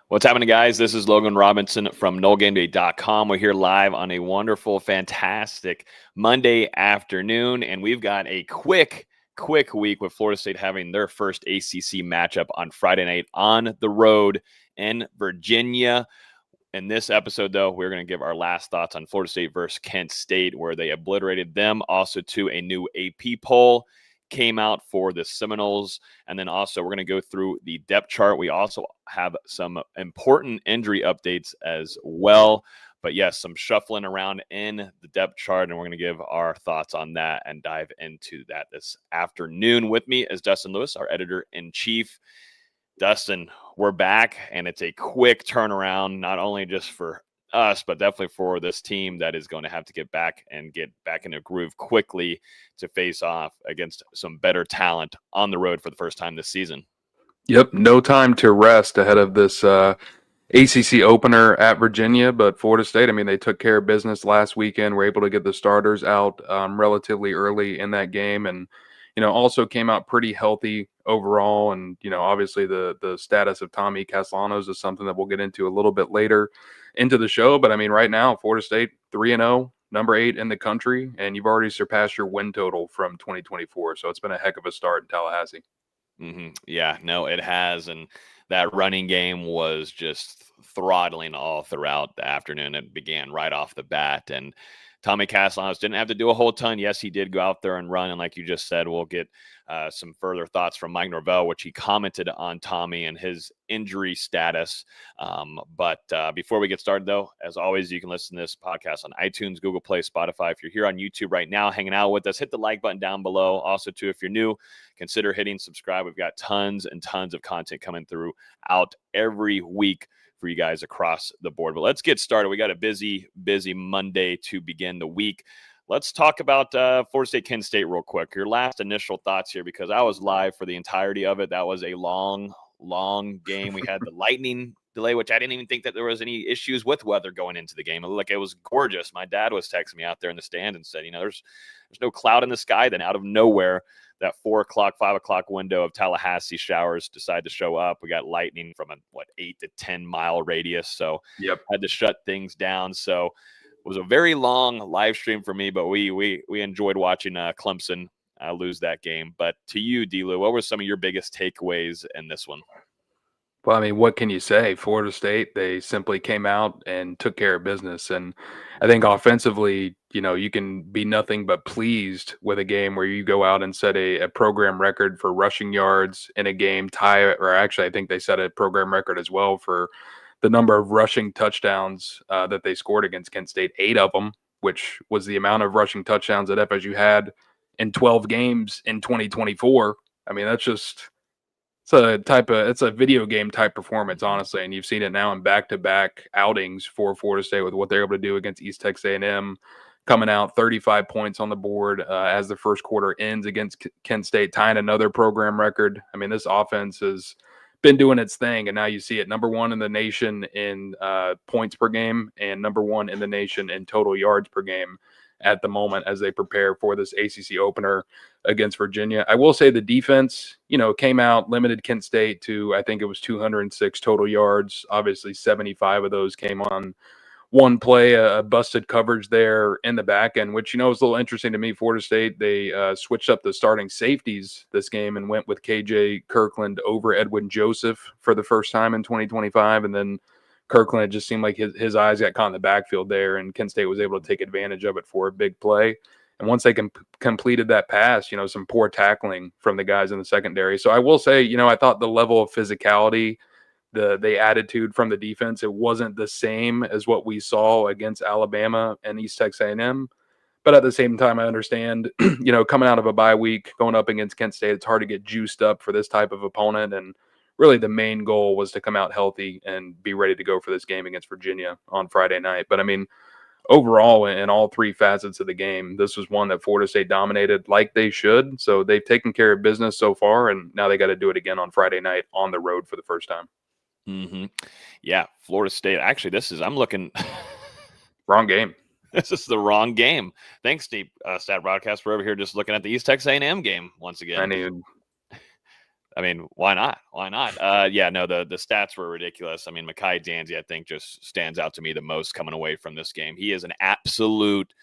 What's happening, guys? This is Logan Robinson from NoleGameday.com. We're here live on a wonderful, fantastic Monday afternoon, and we've got a quick week with Florida State having their first ACC matchup on Friday night on the road in Virginia. In this episode, though, we're going to give our last thoughts on Florida State versus Kent State, where they obliterated them. Also, to a new AP poll came out for the Seminoles. And then also we're going to go through the depth chart. We also have some important injury updates as well. But yes, some shuffling around in the depth chart, and we're going to give our thoughts on that and dive into that this afternoon. With me is Dustin Lewis, our editor-in-chief. Dustin, we're back, and it's a quick turnaround, not only just for us, but definitely for this team that is going to have to get back in a groove quickly to face off against some better talent on the road for the first time this season. Yep, no time to rest ahead of this ACC opener at Virginia, but Florida State, I mean, they took care of business last weekend. Were able to get the starters out relatively early in that game, and also came out pretty healthy overall. And obviously the status of Tommy Castellanos is something that we'll get into a little bit later into the show. But I mean, right now, Florida State 3-0, number 8 in the country, and you've already surpassed your win total from 2024. So it's been a heck of a start in Tallahassee. Mm-hmm. Yeah, no, it has. And that running game was just throttling all throughout the afternoon. It began right off the bat. And Tommy Castellanos didn't have to do a whole ton. Yes, he did go out there and run. And like you just said, we'll get some further thoughts from Mike Norvell, which he commented on Tommy and his injury status. But before we get started, though, as always, you can listen to this podcast on iTunes, Google Play, Spotify. If you're here on YouTube right now, hanging out with us, hit the like button down below. Also, too, if you're new, consider hitting subscribe. We've got tons and tons of content coming throughout every week for you guys across the board. But let's get started. We got a busy Monday to begin the week. Let's talk about Florida State, Kent State real quick. Your last initial thoughts here, because I was live for the entirety of it. That was a long game. We had the lightning delay, which I didn't even think that there was any issues with weather going into the game. It looked like it was gorgeous. My dad was texting me out there in the stand and said, there's no cloud in the sky. Then out of nowhere, that 4 o'clock, 5 o'clock window of Tallahassee showers decide to show up. We got lightning from a 8 to 10 mile radius. So had to shut things down. So it was a very long live stream for me, but we enjoyed watching Clemson lose that game. But to you, D-Lou, what were some of your biggest takeaways in this one? Well, I mean, what can you say? Florida State, they simply came out and took care of business. And I think offensively, you can be nothing but pleased with a game where you go out and set a program record for rushing yards in a game, I think they set a program record as well for the number of rushing touchdowns that they scored against Kent State, 8 of them, which was the amount of rushing touchdowns that FSU had in 12 games in 2024. I mean, that's just... It's a video game type performance, honestly, and you've seen it now in back-to-back outings for Florida State with what they're able to do against East Texas A&M, coming out 35 points on the board as the first quarter ends against Kent State, tying another program record. I mean, this offense has been doing its thing, and now you see it number 1 in the nation in points per game and number 1 in the nation in total yards per game at the moment as they prepare for this ACC opener against Virginia. I will say the defense, came out, limited Kent State to, I think it was 206 total yards. Obviously, 75 of those came on one play, a busted coverage there in the back end, which, is a little interesting to me. Florida State, they switched up the starting safeties this game and went with KJ Kirkland over Edwin Joseph for the first time in 2025. And then Kirkland, it just seemed like his eyes got caught in the backfield there, and Kent State was able to take advantage of it for a big play. And once they completed that pass, some poor tackling from the guys in the secondary. So I will say, I thought the level of physicality, the attitude from the defense, it wasn't the same as what we saw against Alabama and East Texas A&M. But at the same time, I understand, coming out of a bye week, going up against Kent State, it's hard to get juiced up for this type of opponent. And really the main goal was to come out healthy and be ready to go for this game against Virginia on Friday night. But I mean, overall, in all 3 facets of the game, this was one that Florida State dominated like they should. So they've taken care of business so far, and now they got to do it again on Friday night on the road for the first time. Mm-hmm. Yeah, Florida State. Actually, I'm looking wrong game. This is the wrong game. Thanks, Steve, Stat Broadcast. We're over here just looking at the East Texas A&M game once again. I mean, why not? Why not? Yeah, no, the stats were ridiculous. I mean, Mekhi Danzy, I think, just stands out to me the most coming away from this game. He is an absolute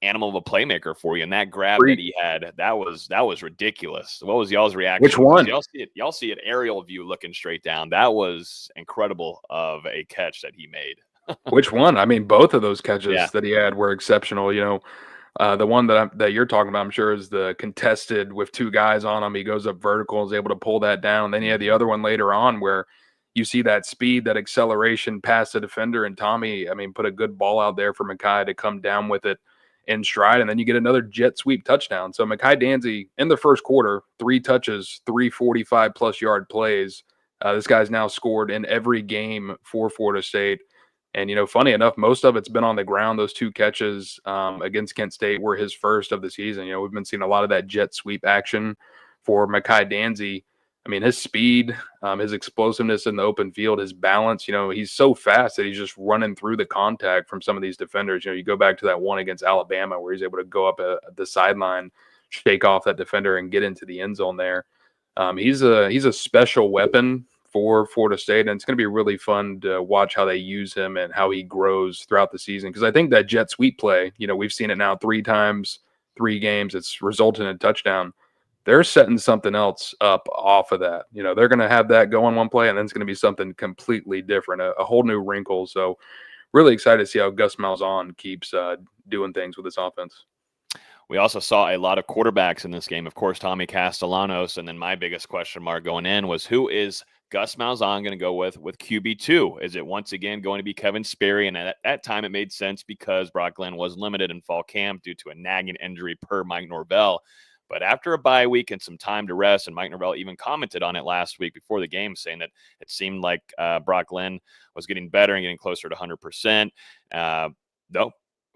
animal of a playmaker for you. And that grab that he had, that was ridiculous. What was y'all's reaction? Which one? Y'all see an aerial view looking straight down. That was incredible of a catch that he made. Which one? I mean, both of those catches that he had were exceptional. The one that you're talking about, I'm sure, is the contested with two guys on him. He goes up vertical, is able to pull that down. And then you had the other one later on where you see that speed, that acceleration past the defender. And Tommy, I mean, put a good ball out there for Mekhi to come down with it in stride. And then you get another jet sweep touchdown. So Mekhi Danzy in the first quarter, 3 touches, 3 45-plus yard plays. This guy's now scored in every game for Florida State. And, funny enough, most of it's been on the ground. Those 2 catches against Kent State were his first of the season. We've been seeing a lot of that jet sweep action for Mekhi Danzy. I mean, his speed, his explosiveness in the open field, his balance, he's so fast that he's just running through the contact from some of these defenders. You go back to that one against Alabama where he's able to go up the sideline, shake off that defender, and get into the end zone there. He's a special weapon for Florida State, and it's going to be really fun to watch how they use him and how he grows throughout the season. Because I think that jet sweep play, we've seen it now 3 times, 3 games. It's resulted in a touchdown. They're setting something else up off of that. They're going to have that go on one play, and then it's going to be something completely different, a whole new wrinkle. So really excited to see how Gus Malzahn keeps doing things with this offense. We also saw a lot of quarterbacks in this game. Of course, Tommy Castellanos. And then my biggest question mark going in was, who is Gus Malzahn going to go with QB2? Is it once again going to be Kevin Sperry? And at that time, it made sense because Brock Glenn was limited in fall camp due to a nagging injury per Mike Norvell. But after a bye week and some time to rest, and Mike Norvell even commented on it last week before the game, saying that it seemed like Brock Glenn was getting better and getting closer to 100%. Though,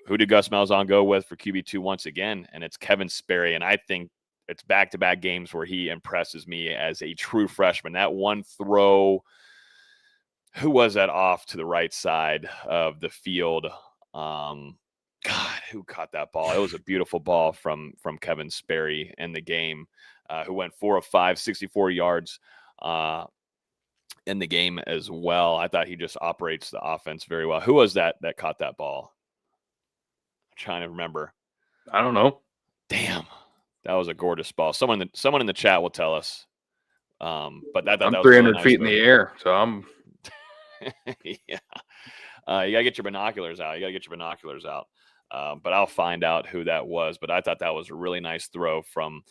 who did Gus Malzahn go with for QB2 once again? And it's Kevin Sperry. And I think it's back-to-back games where he impresses me as a true freshman. That one throw, who was that off to the right side of the field? God, who caught that ball? It was a beautiful ball from Kevin Sperry in the game, who went 4 of 5, 64 yards in the game as well. I thought he just operates the offense very well. Who was that caught that ball? I'm trying to remember. I don't know. Damn, that was a gorgeous ball. Someone in the chat will tell us. But I'm 300 feet in the air, so I'm. Yeah, you gotta get your binoculars out. But I'll find out who that was. But I thought that was a really nice throw from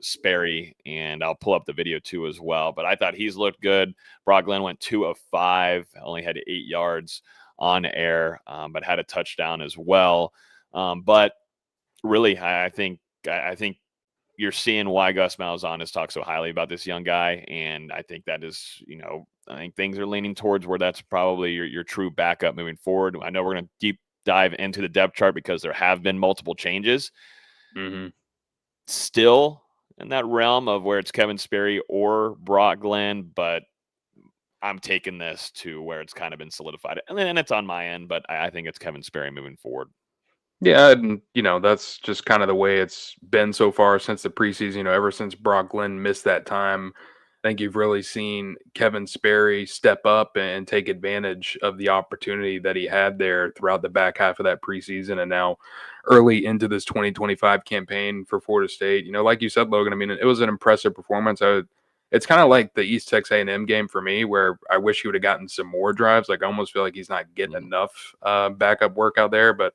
Sperry, and I'll pull up the video too as well. But I thought he's looked good. Brock Glenn went 2 of 5, only had 8 yards on air, but had a touchdown as well. But really, I think you're seeing why Gus Malzahn has talked so highly about this young guy, and I think that is, I think things are leaning towards where that's probably your true backup moving forward. I know we're going to deep dive into the depth chart because there have been multiple changes. Mm-hmm. Still in that realm of where it's Kevin Sperry or Brock Glenn, but I'm taking this to where it's kind of been solidified. And it's on my end, but I think it's Kevin Sperry moving forward. Yeah, and that's just kind of the way it's been so far since the preseason. Ever since Brock Glenn missed that time, I think you've really seen Kevin Sperry step up and take advantage of the opportunity that he had there throughout the back half of that preseason and now early into this 2025 campaign for Florida State. Like you said, Logan, I mean, it was an impressive performance. It's kind of like the East Texas A&M game for me, where I wish he would have gotten some more drives. Like, I almost feel like he's not getting enough backup work out there. But,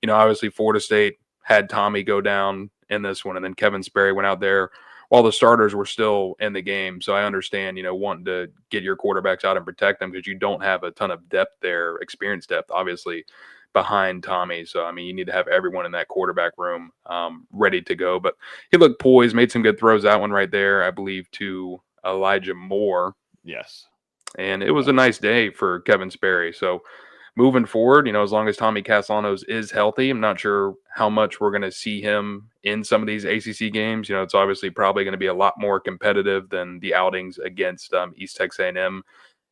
obviously Florida State had Tommy go down in this one, and then Kevin Sperry went out there while the starters were still in the game. So I understand, wanting to get your quarterbacks out and protect them because you don't have a ton of depth there, experience depth, obviously, behind Tommy. So, I mean, you need to have everyone in that quarterback room ready to go. But he looked poised, made some good throws. That one right there, I believe, to Elijah Moore. Yes. And it was a nice day for Kevin Sperry. So moving forward, as long as Tommy Castellanos is healthy, I'm not sure how much we're going to see him in some of these ACC games. It's obviously probably going to be a lot more competitive than the outings against East Texas A&M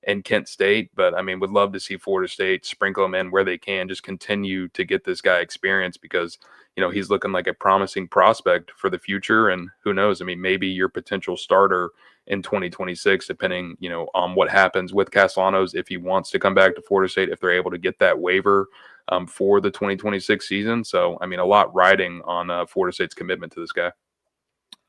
and Kent State. But, I mean, would love to see Florida State sprinkle him in where they can, just continue to get this guy experience because, he's looking like a promising prospect for the future. And who knows? I mean, maybe your potential starter in 2026, depending, on what happens with Castellanos, if he wants to come back to Florida State, if they're able to get that waiver for the 2026 season. So, I mean, a lot riding on Florida State's commitment to this guy.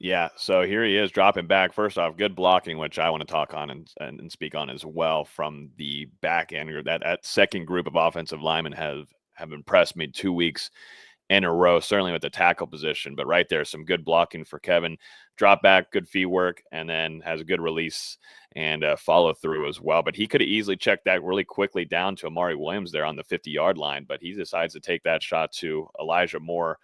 Yeah, so here he is dropping back. First off, good blocking, which I want to talk on and speak on as well from the back end. That second group of offensive linemen have impressed me 2 weeks in a row, certainly with the tackle position. But right there, some good blocking for Kevin. Drop back, good feet work, and then has a good release and follow through as well. But he could have easily checked that really quickly down to Amari Williams there on the 50-yard line. But he decides to take that shot to Elijah Moore,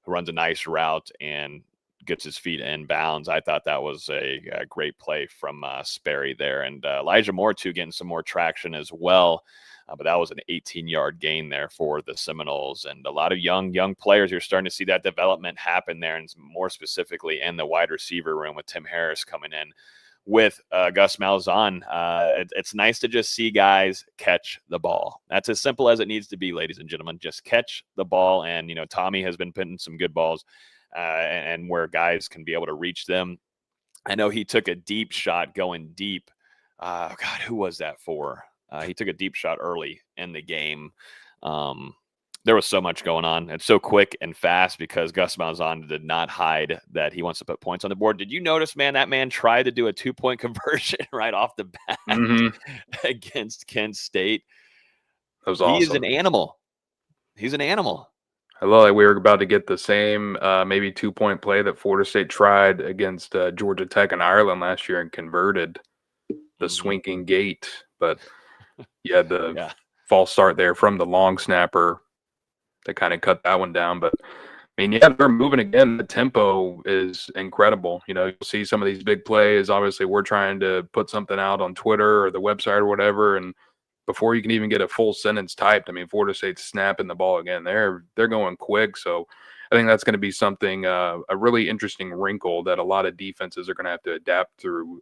who runs a nice route and gets his feet in bounds. I thought that was a great play from Sperry there. And Elijah Moore, too, getting some more traction as well. But that was an 18-yard gain there for the Seminoles. And a lot of young players, you're starting to see that development happen there, and more specifically in the wide receiver room with Tim Harris coming in with Gus Malzahn. It's nice to just see guys catch the ball. That's as simple as it needs to be, ladies and gentlemen. Just catch the ball. And, Tommy has been putting some good balls and where guys can be able to reach them. I know he took a deep shot going deep. God, who was that for? He took a deep shot early in the game. There was so much going on. It's so quick and fast because Gus Malzahn did not hide that he wants to put points on the board. Did you notice, man, that man tried to do a 2-point conversion right off the bat against Kent State? That was awesome. He is an animal. He's an animal. I love that we were about to get the same maybe 2-point play that Florida State tried against Georgia Tech and Ireland last year and converted the swinging gate. But yeah, the false start there from the long snapper to kind of cut that one down. But I mean, yeah, they're moving again. The tempo is incredible. You'll see some of these big plays. Obviously, we're trying to put something out on Twitter or the website or whatever, and before you can even get a full sentence typed, I mean, Florida State's snapping the ball again. They're going quick. So I think that's going to be something, a really interesting wrinkle that a lot of defenses are going to have to adapt through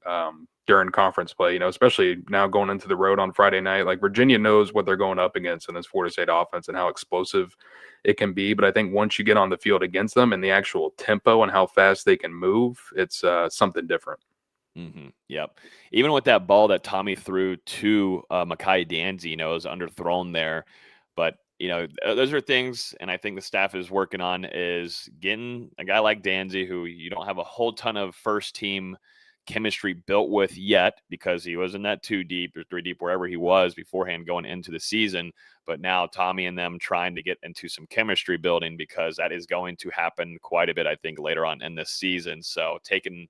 during conference play, especially now going into the road on Friday night. Like, Virginia knows what they're going up against in this Florida State offense and how explosive it can be. But I think once you get on the field against them and the actual tempo and how fast they can move, it's something different. Yep. Even with that ball that Tommy threw to Mekhi Danzy, it was underthrown there. But, those are things, and I think the staff is working on, is getting a guy like Danzy, who you don't have a whole ton of first-team chemistry built with yet because he was in that 2 deep or 3 deep, wherever he was beforehand going into the season. But now Tommy and them trying to get into some chemistry building, because that is going to happen quite a bit, I think, later on in this season. So getting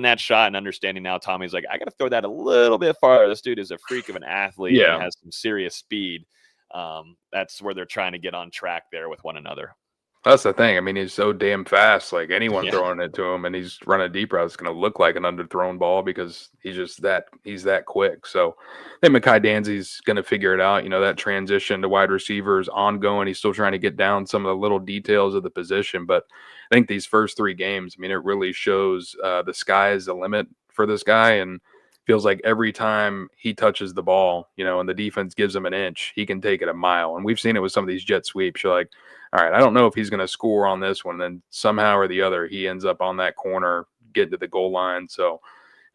that shot and understanding now Tommy's like, I got to throw that a little bit farther. This dude is a freak of an athlete and has some serious speed. That's where they're trying to get on track there with one another. That's the thing. I mean, he's so damn fast. Like, anyone throwing it to him and he's running deep route, it's going to look like an underthrown ball because he's that quick. So I think Mekhi Danzy's going to figure it out. That transition to wide receiver is ongoing. He's still trying to get down some of the little details of the position. But I think these first 3 games, I mean, it really shows the sky is the limit for this guy. And feels like every time he touches the ball, and the defense gives him an inch, he can take it a mile. And we've seen it with some of these jet sweeps. You're like, all right, I don't know if he's going to score on this one. Then somehow or the other, he ends up on that corner, getting to the goal line. So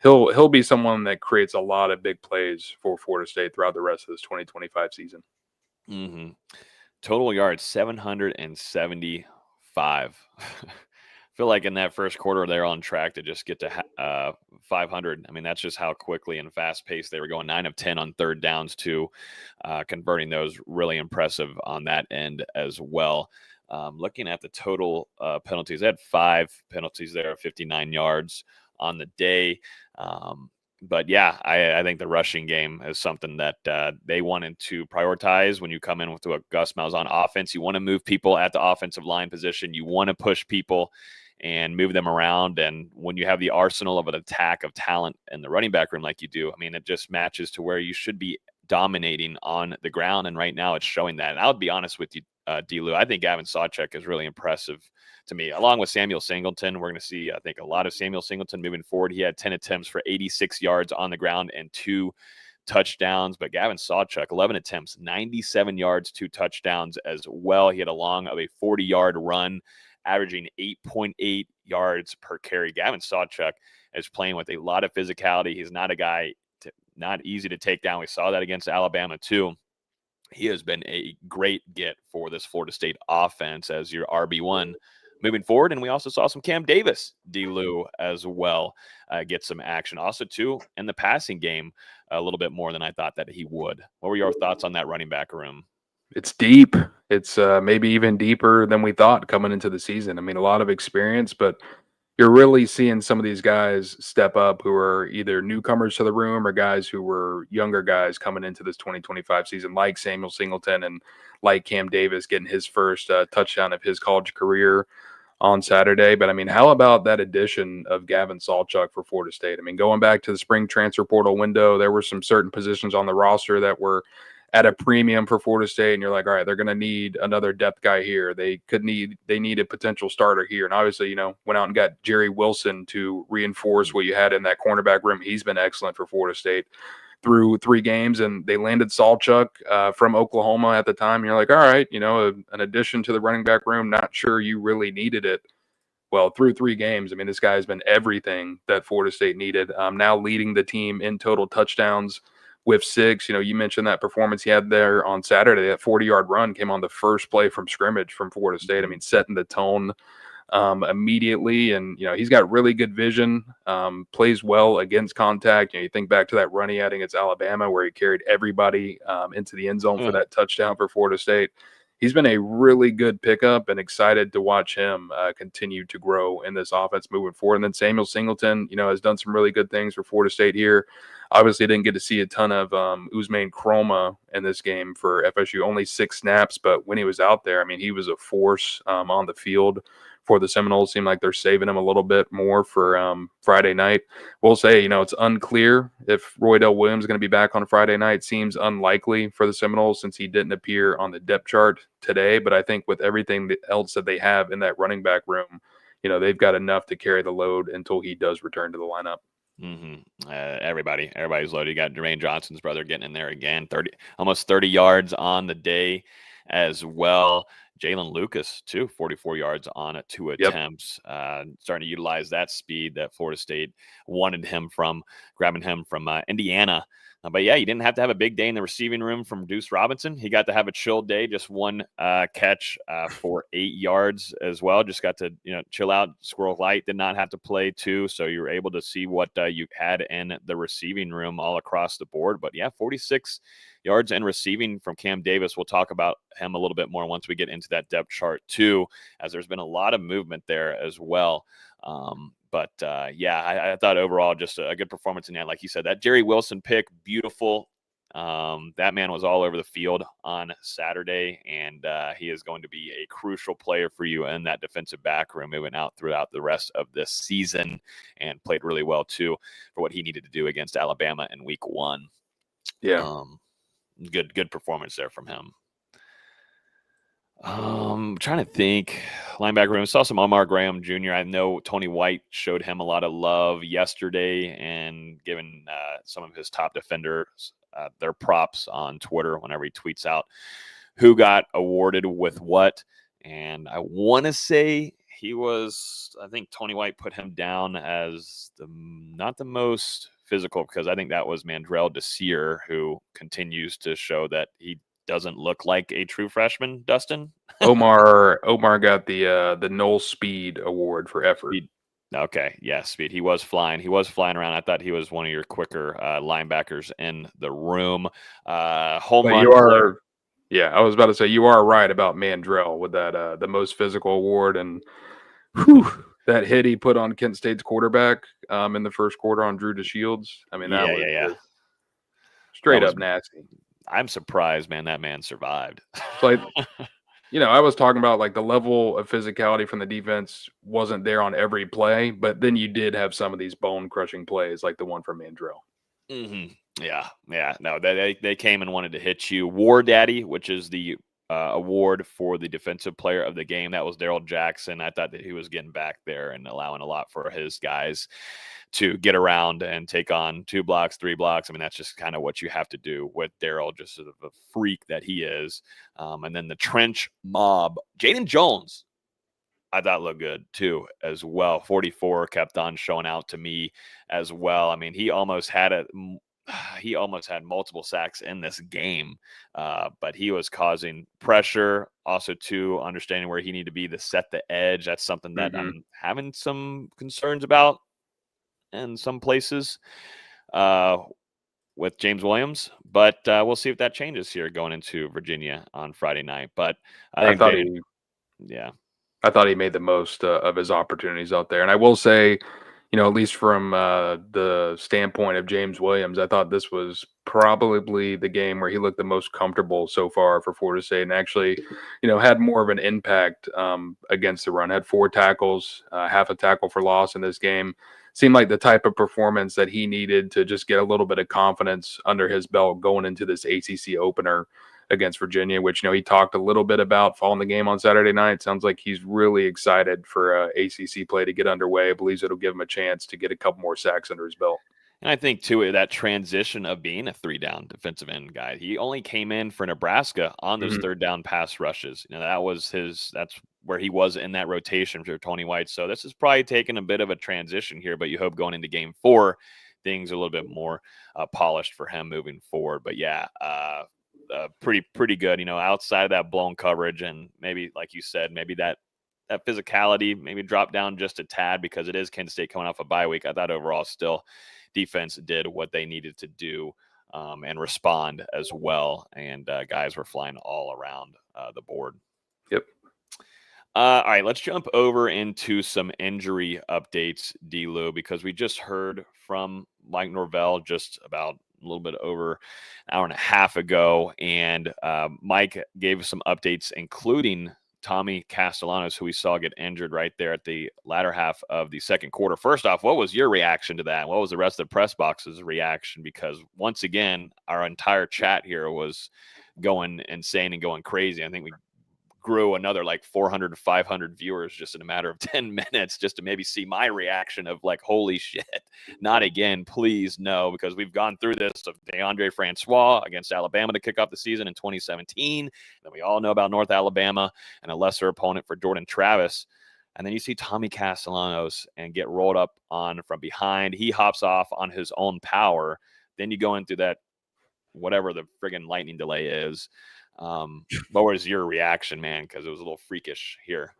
he'll be someone that creates a lot of big plays for Florida State throughout the rest of this 2025 season. Total yards, 775. Feel like in that first quarter they're on track to just get to 500. I mean, that's just how quickly and fast paced they were going. 9 of 10 on third downs too, converting those, really impressive on that end as well. Looking at the total penalties, they had 5 penalties there, 59 yards on the day. But yeah, I think the rushing game is something that they wanted to prioritize. When you come in with a Gus Malzahn offense, you want to move people at the offensive line position. You want to push people and move them around. And when you have the arsenal of an attack of talent in the running back room like you do, I mean, it just matches to where you should be dominating on the ground. And right now it's showing that. And I would be honest with you, D-Lou, I think Gavin Sawchuk is really impressive to me, along with Samuel Singleton. We're going to see, I think, a lot of Samuel Singleton moving forward. He had 10 attempts for 86 yards on the ground and 2 touchdowns, but Gavin Sawchuk, 11 attempts, 97 yards, 2 touchdowns as well. He had a long of a 40-yard run, averaging 8.8 yards per carry. Gavin Sawchuk is playing with a lot of physicality. He's not a guy not easy to take down. We saw that against Alabama too. He has been a great get for this Florida State offense as your RB1 moving forward. And we also saw some Cam Davis, D-Lou, as well, get some action. Also, too, in the passing game, a little bit more than I thought that he would. What were your thoughts on that running back room? It's deep. It's maybe even deeper than we thought coming into the season. I mean, a lot of experience, but you're really seeing some of these guys step up who are either newcomers to the room or guys who were younger guys coming into this 2025 season, like Samuel Singleton and like Cam Davis getting his first touchdown of his college career on Saturday. But I mean, how about that addition of Gavin Sawchuk for Florida State? I mean, going back to the spring transfer portal window, there were some certain positions on the roster that were at a premium for Florida State, and you're like, all right, they're going to need another depth guy here. They need a potential starter here. And obviously, went out and got Jerry Wilson to reinforce what you had in that cornerback room. He's been excellent for Florida State through 3 games, and they landed Sawchuk from Oklahoma at the time. You're like, all right, an addition to the running back room. Not sure you really needed it. Well, through 3 games, I mean, this guy's been everything that Florida State needed. Now leading the team in total touchdowns with 6. You mentioned that performance he had there on Saturday. That 40-yard run came on the first play from scrimmage from Florida State. I mean, setting the tone immediately. And, he's got really good vision, plays well against contact. You think back to that run he had against Alabama where he carried everybody into the end zone for that touchdown for Florida State. He's been a really good pickup and excited to watch him continue to grow in this offense moving forward. And then Samuel Singleton, has done some really good things for Florida State here. Obviously, didn't get to see a ton of Usman Kroma in this game for FSU. Only 6 snaps, but when he was out there, I mean, he was a force on the field for the Seminoles. Seemed like they're saving him a little bit more for Friday night. We'll say, it's unclear if Roydell Williams is going to be back on Friday night. Seems unlikely for the Seminoles since he didn't appear on the depth chart today. But I think with everything else that they have in that running back room, they've got enough to carry the load until he does return to the lineup. Everybody's loaded. You got Jermaine Johnson's brother getting in there again, almost 30 yards on the day as well. Jalen Lucas, too, 44 yards on 2 attempts. Starting to utilize that speed that Florida State wanted him from, grabbing him from Indiana. But yeah, you didn't have to have a big day in the receiving room from Deuce Robinson. He got to have a chill day, just 1 catch for 8 yards as well. Just got to chill out. Squirrel Light did not have to play too, so you were able to see what you had in the receiving room all across the board. But yeah, 46 yards in receiving from Cam Davis. We'll talk about him a little bit more once we get into that depth chart too, as there's been a lot of movement there as well. But I thought overall just a good performance in that. Like you said, that Jerry Wilson pick, beautiful. That man was all over the field on Saturday, and he is going to be a crucial player for you in that defensive back room moving out throughout the rest of this season, and played really well too for what he needed to do against Alabama in week 1. Yeah. Good performance there from him. Trying to think, linebacker room. Saw some Omar Graham Jr. I know Tony White showed him a lot of love yesterday and given some of his top defenders their props on Twitter whenever he tweets out who got awarded with what. And I want to say I think Tony White put him down as not the most physical, because I think that was Mandrell Desir, who continues to show that he doesn't look like a true freshman. Dustin? Omar got the Nole Speed Award for effort. Speed. Okay, yeah, speed. He was flying around. I thought he was one of your quicker linebackers in the room. I was about to say you are right about Mandrell with that the most physical award, and that hit he put on Kent State's quarterback in the first quarter on Drew DeShields. I mean, that was straight up nasty. I'm surprised, man, that man survived. Like, I was talking about like the level of physicality from the defense wasn't there on every play, but then you did have some of these bone-crushing plays like the one from Mandrell. Yeah. No, they came and wanted to hit you. War Daddy, which is the award for the defensive player of the game. That was Daryl Jackson. I thought that he was getting back there and allowing a lot for his guys to get around and take on 2 blocks, 3 blocks. I mean, that's just kind of what you have to do with Daryl, just sort of a freak that he is. And then the trench mob, Jaden Jones, I thought looked good too, as well. 44 kept on showing out to me as well. I mean, he almost had multiple sacks in this game, but he was causing pressure. Also, too, understanding where he needed to be to set the edge. That's something that I'm having some concerns about in some places with James Williams, but we'll see if that changes here going into Virginia on Friday night. But I thought he made the most of his opportunities out there. And I will say, at least from the standpoint of James Williams, I thought this was probably the game where he looked the most comfortable so far for Florida State, and actually, had more of an impact against the run. Had 4 tackles, half a tackle for loss in this game. Seemed like the type of performance that he needed to just get a little bit of confidence under his belt going into this ACC opener against Virginia, which, he talked a little bit about following the game on Saturday night. Sounds like he's really excited for ACC play to get underway. Believes it'll give him a chance to get a couple more sacks under his belt. And I think, too, that transition of being a 3-down defensive end guy, he only came in for Nebraska on those 3rd-down pass rushes. That's where he was in that rotation for Tony White. So this is probably taking a bit of a transition here, but you hope going into game 4, things are a little bit more polished for him moving forward. But yeah, pretty good, outside of that blown coverage, and maybe, like you said, maybe that physicality maybe drop down just a tad because it is Kansas State coming off a bye week. I thought overall still defense did what they needed to do and respond as well. And guys were flying all around the board. Yep. All right, let's jump over into some injury updates, D-Lou, because we just heard from Mike Norvell just about a little bit over an hour and a half ago. And Mike gave us some updates, including Tommy Castellanos, who we saw get injured right there at the latter half of the second quarter. First off, what was your reaction to that? What was the rest of the press box's reaction? Because once again, our entire chat here was going insane and going crazy. I think we grew another like 400 to 500 viewers just in a matter of 10 minutes just to maybe see my reaction of like, holy shit, not again, please no, because we've gone through this of DeAndre Francois against Alabama to kick off the season in 2017. Then we all know about North Alabama and a lesser opponent for Jordan Travis. And then you see Tommy Castellanos and get rolled up on from behind. He hops off on his own power. Then you go into that, whatever the friggin' lightning delay is. What was your reaction, man? Because it was a little freakish here.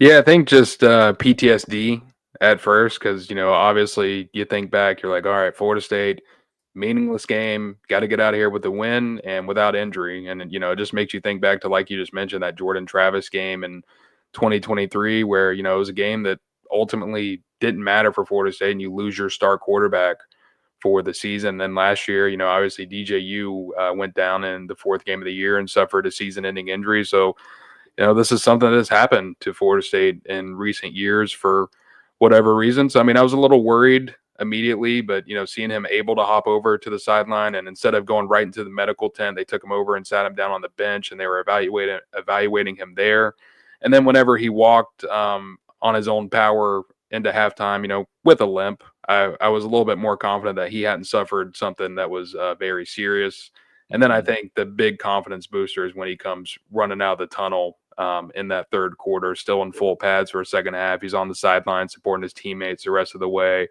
Yeah, I think just PTSD at first, because, obviously you think back, you're like, all right, Florida State, meaningless game, got to get out of here with the win and without injury. And, it just makes you think back to, like you just mentioned, that Jordan Travis game in 2023, where, it was a game that ultimately didn't matter for Florida State and you lose your star quarterback for the season. Then last year, obviously DJU went down in the 4th game of the year and suffered a season-ending injury. So, this is something that has happened to Florida State in recent years for whatever reasons. I mean, I was a little worried immediately, but, seeing him able to hop over to the sideline and instead of going right into the medical tent, they took him over and sat him down on the bench and they were evaluating him there. And then whenever he walked on his own power into halftime, with a limp, I was a little bit more confident that he hadn't suffered something that was very serious. And then I think the big confidence booster is when he comes running out of the tunnel in that 3rd quarter, still in full pads for a second half. He's on the sideline supporting his teammates the rest of the way.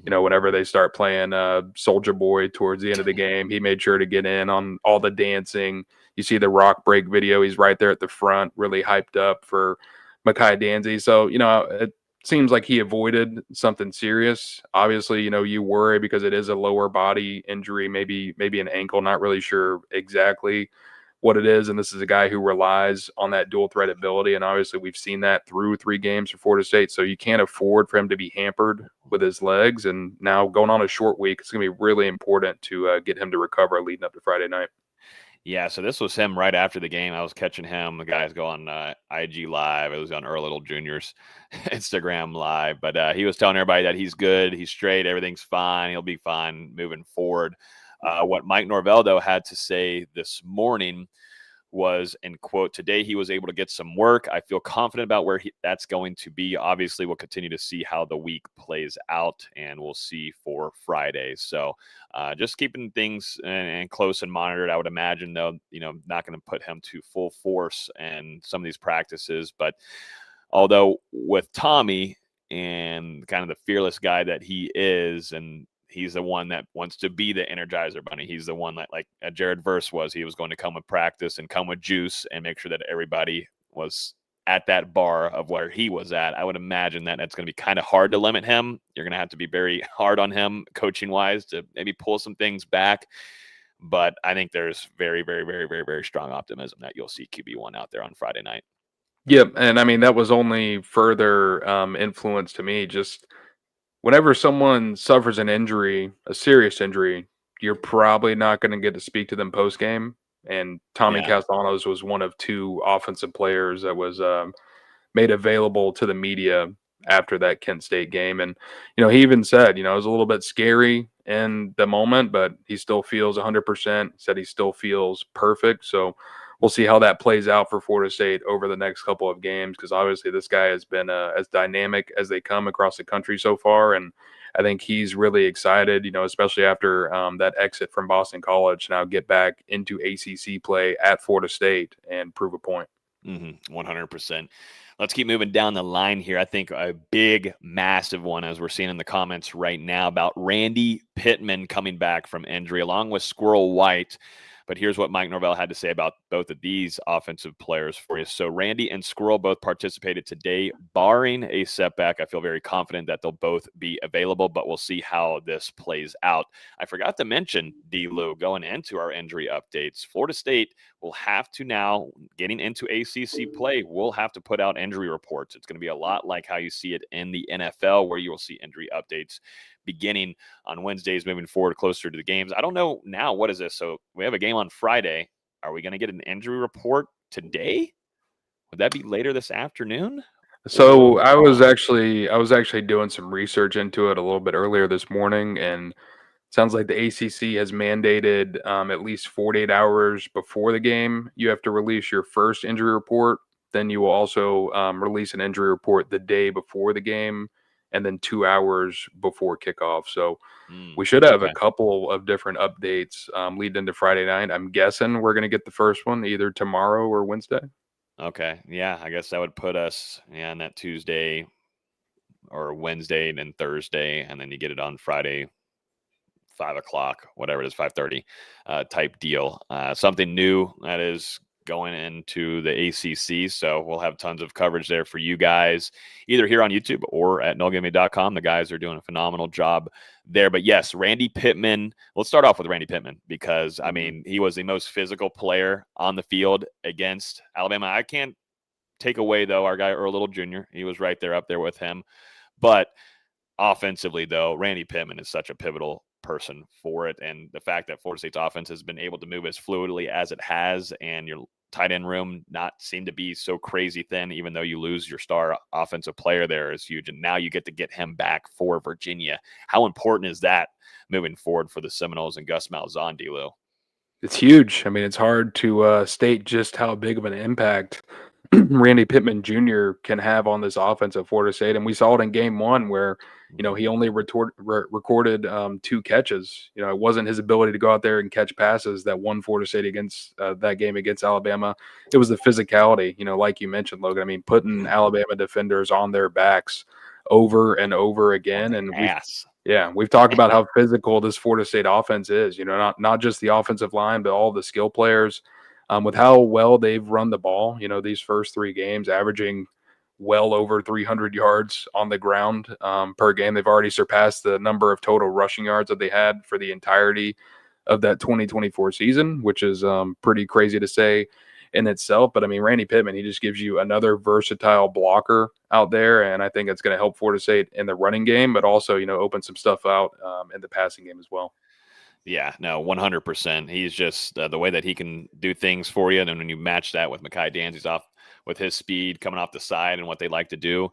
Whenever they start playing Soldier Boy towards the end of the game, he made sure to get in on all the dancing. You see the rock break video. He's right there at the front, really hyped up for Mekhi Danzy. So, it seems like he avoided something serious. Obviously, you worry because it is a lower body injury, maybe an ankle, not really sure exactly what it is. And this is a guy who relies on that dual threat ability. And obviously we've seen that through 3 games for Florida State. So you can't afford for him to be hampered with his legs. And now going on a short week, it's going to be really important to get him to recover leading up to Friday night. Yeah, so this was him right after the game. I was catching him. The guys go on IG Live. It was on Earl Little Jr.'s Instagram Live. But he was telling everybody that he's good, he's straight, everything's fine, he'll be fine moving forward. What Mike Norvell, though, had to say this morning was, and quote, today he was able to get some work. I feel confident about where that's going to be. Obviously, we'll continue to see how the week plays out, and we'll see for Friday. So just keeping things and close and monitored. I would imagine, though, not going to put him to full force in some of these practices. But although with Tommy and kind of the fearless guy that he is, and he's the one that wants to be the Energizer Bunny. He's the one that, like Jared Verse was, he was going to come with practice and come with juice and make sure that everybody was at that bar of where he was at. I would imagine that it's going to be kind of hard to limit him. You're going to have to be very hard on him coaching wise to maybe pull some things back. But I think there's very, very, very, very, very strong optimism that you'll see QB1 out there on Friday night. Yep, and I mean that was only further influence to me. Just whenever someone suffers an injury, a serious injury, you're probably not going to get to speak to them post game. And Tommy Yeah. Castellanos was one of two offensive players that was made available to the media after that Kent State game. And, he even said, it was a little bit scary in the moment, but he still feels 100%. Said he still feels perfect. So we'll see how that plays out for Florida State over the next couple of games, because obviously this guy has been as dynamic as they come across the country so far. And I think he's really excited, especially after that exit from Boston College, now get back into ACC play at Florida State and prove a point. 100%. Let's keep moving down the line here. I think a big, massive one, as we're seeing in the comments right now, about Randy Pittman coming back from injury, along with Squirrel White. But here's what Mike Norvell had to say about both of these offensive players for you. So Randy and Squirrel both participated today, barring a setback. I feel very confident that they'll both be available, but we'll see how this plays out. I forgot to mention, D-Lou, going into our injury updates, Florida State will have to now, getting into ACC play, will have to put out injury reports. It's going to be a lot like how you see it in the NFL, where you will see injury updates beginning on Wednesdays moving forward closer to the games. I don't know now, what is this? So we have a game on Friday. Are we going to get an injury report today? Would that be later this afternoon? So I was actually doing some research into it a little bit earlier this morning, and it sounds like the ACC has mandated at least 48 hours before the game you have to release your first injury report. Then you will also release an injury report the day before the game, and then 2 hours before kickoff. So we should have a couple of different updates leading into Friday night. I'm guessing we're going to get the first one either tomorrow or Wednesday. Okay. Yeah, I guess that would put us on that Tuesday or Wednesday and then Thursday, and then you get it on Friday, 5:00, whatever it is, 5:30 type deal. Something new that is going into the ACC. So we'll have tons of coverage there for you guys, either here on YouTube or at NoleGameday.com. The guys are doing a phenomenal job there. But yes, Randy Pittman. Let's start off with Randy Pittman, because, I mean, he was the most physical player on the field against Alabama. I can't take away, though, our guy Earl Little Jr. He was right there up there with him. But offensively, though, Randy Pittman is such a pivotal person for it. And the fact that Florida State's offense has been able to move as fluidly as it has, and your tight end room not seem to be so crazy thin, even though you lose your star offensive player there, is huge. And now you get to get him back for Virginia. How important is that moving forward for the Seminoles and Gus Malzahn, D-Lou? It's huge. I mean, it's hard to state just how big of an impact Randy Pittman Jr. can have on this offense at Florida State. And we saw it in game one where, he only recorded 2 catches. It wasn't his ability to go out there and catch passes that won Florida State against that game against Alabama. It was the physicality, like you mentioned, Logan. I mean, putting Alabama defenders on their backs over and over again. And we've talked about how physical this Florida State offense is, not just the offensive line, but all the skill players. With how well they've run the ball, these first 3 games, averaging well over 300 yards on the ground per game. They've already surpassed the number of total rushing yards that they had for the entirety of that 2024 season, which is pretty crazy to say in itself. But I mean, Randy Pittman, he just gives you another versatile blocker out there, and I think it's going to help Florida State in the running game, but also, open some stuff out in the passing game as well. Yeah, no, 100%. He's just the way that he can do things for you. And then when you match that with Mekhi Danzy's off with his speed coming off the side and what they like to do,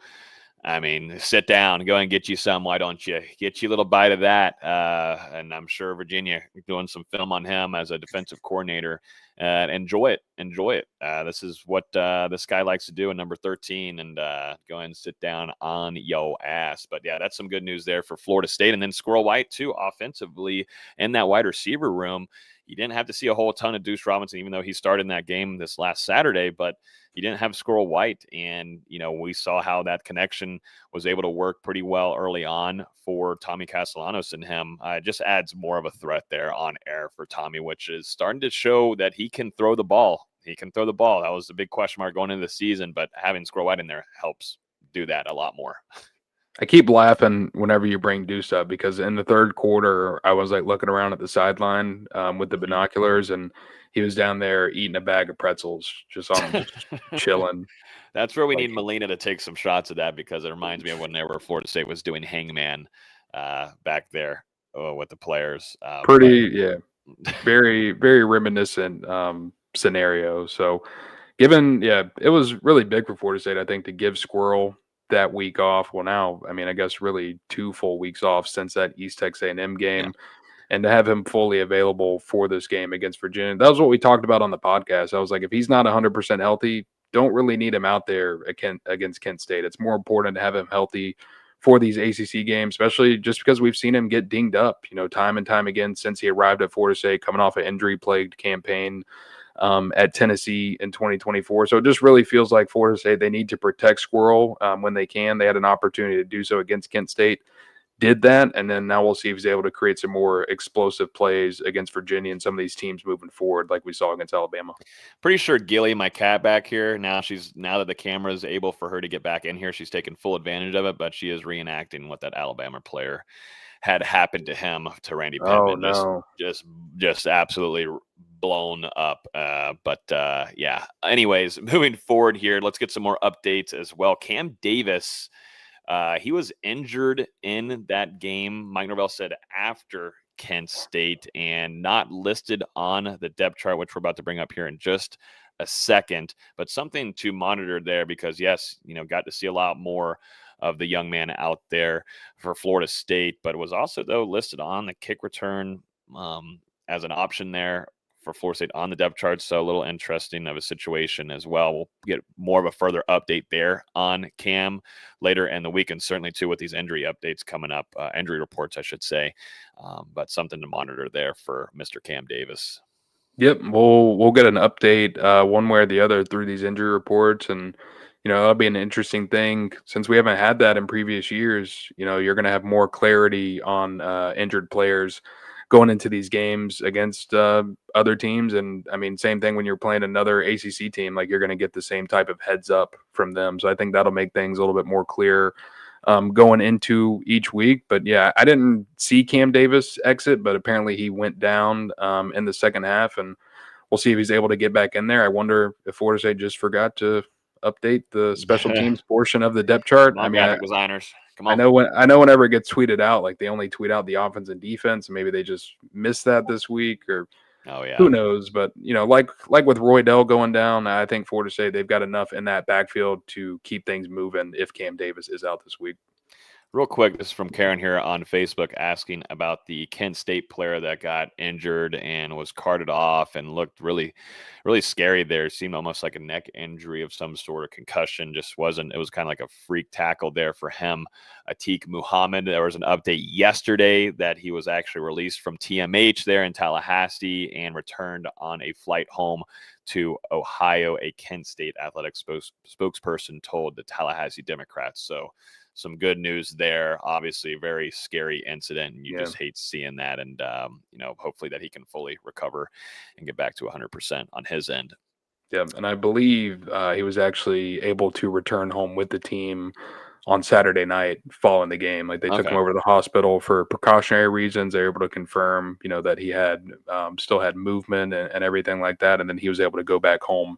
I mean, sit down, go and get you some. Why don't you get you a little bite of that? And I'm sure Virginia doing some film on him as a defensive coordinator. Enjoy it. Enjoy it. This is what this guy likes to do in number 13, and go ahead and sit down on yo ass. But yeah, that's some good news there for Florida State. And then Squirrel White, too, offensively in that wide receiver room. You didn't have to see a whole ton of Deuce Robinson, even though he started in that game this last Saturday, but you didn't have Squirrel White. And, we saw how that connection was able to work pretty well early on for Tommy Castellanos and him. It just adds more of a threat there on air for Tommy, which is starting to show that he can throw the ball. He can throw the ball. That was the big question mark going into the season, but having Squirrel White in there helps do that a lot more. I keep laughing whenever you bring Deuce up because in the third quarter, I was like looking around at the sideline with the binoculars, and he was down there eating a bag of pretzels, just chilling. That's where we need Molina to take some shots of that, because it reminds me of whenever Florida State was doing hangman back there with the players. Very, very reminiscent scenario. So it was really big for Florida State, I think, to give Squirrel that week off. Well, now, I mean, I guess really 2 full weeks off since that East Texas A&M game, and to have him fully available for this game against Virginia. That was what we talked about on the podcast. I was like, if he's not 100% healthy, don't really need him out there against Kent State. It's more important to have him healthy for these ACC games, especially just because we've seen him get dinged up, time and time again since he arrived at Florida State, coming off an injury-plagued campaign at Tennessee in 2024. So it just really feels like Florida State, they need to protect Squirrel when they can. They had an opportunity to do so against Kent State, did that, and then now we'll see if he's able to create some more explosive plays against Virginia and some of these teams moving forward like we saw against Alabama. Pretty sure Gilly, my cat back here, now that the camera is able for her to get back in here, she's taking full advantage of it, but she is reenacting what that Alabama player had happened to him, to Randy Pittman. Oh, no. Just absolutely blown up. Yeah. Anyways, moving forward here, let's get some more updates as well. Cam Davis, he was injured in that game, Mike Norvell said, after Kent State, and not listed on the depth chart, which we're about to bring up here in just a second, but something to monitor there, because yes, got to see a lot more of the young man out there for Florida State, but was also, though, listed on the kick return as an option there for Florida State on the depth chart. So a little interesting of a situation as well. We'll get more of a further update there on Cam later in the week, and certainly too with these injury updates coming up, injury reports, I should say. But something to monitor there for Mr. Cam Davis. Yep, we'll get an update one way or the other through these injury reports, and that'll be an interesting thing since we haven't had that in previous years. You're going to have more clarity on injured players going into these games against other teams, and I mean, same thing when you're playing another ACC team. Like, you're going to get the same type of heads up from them. So I think that'll make things a little bit more clear going into each week. But yeah, I didn't see Cam Davis exit, but apparently he went down in the second half, and we'll see if he's able to get back in there. I wonder if Florida State just forgot to update the special teams portion of the depth chart. Come on, graphic designers. Come on. I know whenever it gets tweeted out, like they only tweet out the offense and defense, and maybe they just missed that this week, or who knows? But like with Roy Dell going down, I think Florida State, they've got enough in that backfield to keep things moving if Cam Davis is out this week. Real quick, this is from Karen here on Facebook asking about the Kent State player that got injured and was carted off and looked really, really scary there. Seemed almost like a neck injury of some sort, of concussion. Just wasn't. It was kind of like a freak tackle there for him. Atik Muhammad, there was an update yesterday that he was actually released from TMH there in Tallahassee and returned on a flight home to Ohio, a Kent State athletic spokesperson told the Tallahassee Democrats. So some good news there. Obviously, a very scary incident, and you just hate seeing that. And hopefully that he can fully recover and get back to 100% on his end. Yeah, and I believe he was actually able to return home with the team on Saturday night following the game. Like, they took him over to the hospital for precautionary reasons. They were able to confirm, that he had still had movement and everything like that, and then he was able to go back home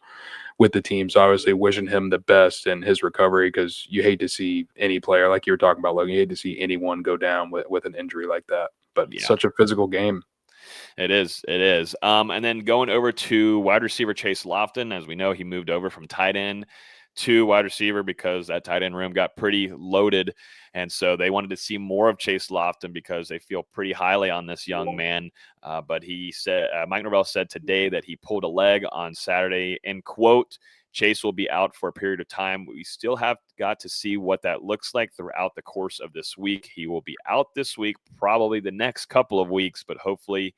with the team. So obviously wishing him the best in his recovery, because you hate to see any player, like you were talking about, Logan, you hate to see anyone go down with an injury like that. But such a physical game. It is. And then going over to wide receiver Chase Lofton, as we know, he moved over from tight end 2 wide receiver because that tight end room got pretty loaded. And so they wanted to see more of Chase Lofton because they feel pretty highly on this young man. But he said, Mike Norvell said today that he pulled a leg on Saturday. In quote, Chase will be out for a period of time. We still have got to see what that looks like throughout the course of this week. He will be out this week, probably the next couple of weeks, but hopefully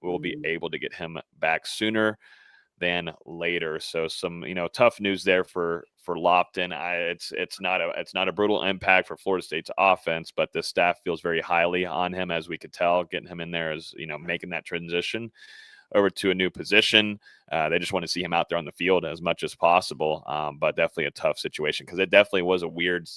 we'll be able to get him back sooner than later. So some, tough news there for Lofton. It's not a brutal impact for Florida State's offense, but the staff feels very highly on him, as we could tell. Getting him in there is, making that transition over to a new position. They just want to see him out there on the field as much as possible, but definitely a tough situation because it definitely was a weird.